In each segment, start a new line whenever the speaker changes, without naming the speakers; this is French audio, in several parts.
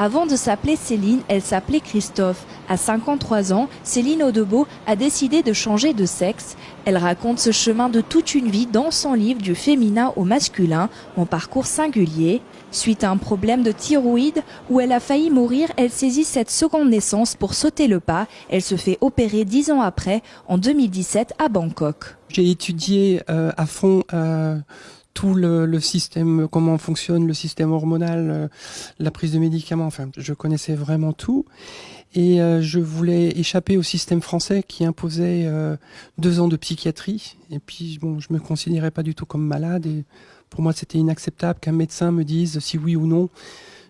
Avant de s'appeler Céline, elle s'appelait Christophe. À 53 ans, Céline Audebot a décidé de changer de sexe. Elle raconte ce chemin de toute une vie dans son livre Du féminin au masculin, Mon parcours singulier. Suite à un problème de thyroïde où elle a failli mourir, elle saisit cette seconde naissance pour sauter le pas. Elle se fait opérer 10 ans après, en 2017 à Bangkok.
J'ai étudié à fond tout le système, comment fonctionne le système hormonal, la prise de médicaments, enfin je connaissais vraiment tout. Et je voulais échapper au système français qui imposait 2 ans de psychiatrie. Et puis bon, je me considérais pas du tout comme malade. Et pour moi, c'était inacceptable qu'un médecin me dise si oui ou non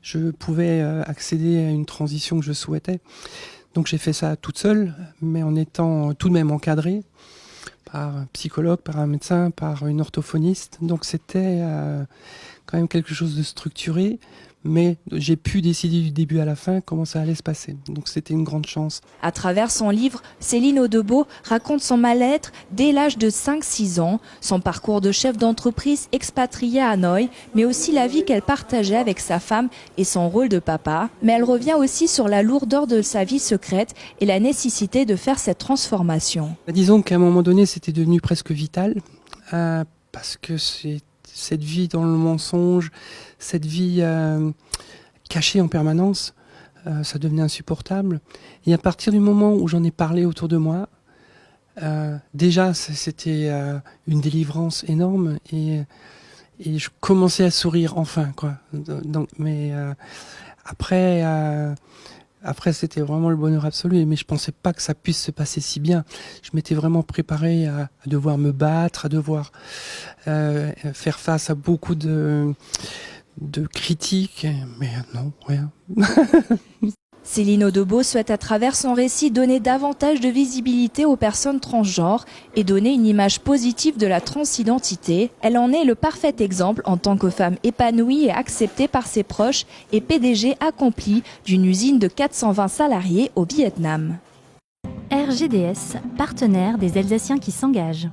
je pouvais accéder à une transition que je souhaitais. Donc j'ai fait ça toute seule, mais en étant tout de même encadrée par un psychologue, par un médecin, par une orthophoniste. Donc c'était quand même quelque chose de structuré, mais j'ai pu décider du début à la fin comment ça allait se passer. Donc c'était une grande chance.
À travers son livre, Céline Audebot raconte son mal-être dès l'âge de 5-6 ans, son parcours de chef d'entreprise expatrié à Hanoï, mais aussi la vie qu'elle partageait avec sa femme et son rôle de papa. Mais elle revient aussi sur la lourdeur de sa vie secrète et la nécessité de faire cette transformation.
Disons qu'à un moment donné, c'était devenu presque vital, parce que c'est cette vie dans le mensonge, cette vie cachée en permanence, ça devenait insupportable. Et à partir du moment où j'en ai parlé autour de moi, déjà c'était une délivrance énorme et je commençais à sourire enfin, quoi. Donc, mais après, c'était vraiment le bonheur absolu, mais je pensais pas que ça puisse se passer si bien. Je m'étais vraiment préparé à devoir me battre, à devoir faire face à beaucoup de critiques, mais non, rien.
Céline Audebot souhaite à travers son récit donner davantage de visibilité aux personnes transgenres et donner une image positive de la transidentité. Elle en est le parfait exemple en tant que femme épanouie et acceptée par ses proches et PDG accompli d'une usine de 420 salariés au Vietnam.
RGDS, partenaire des Alsaciens qui s'engagent.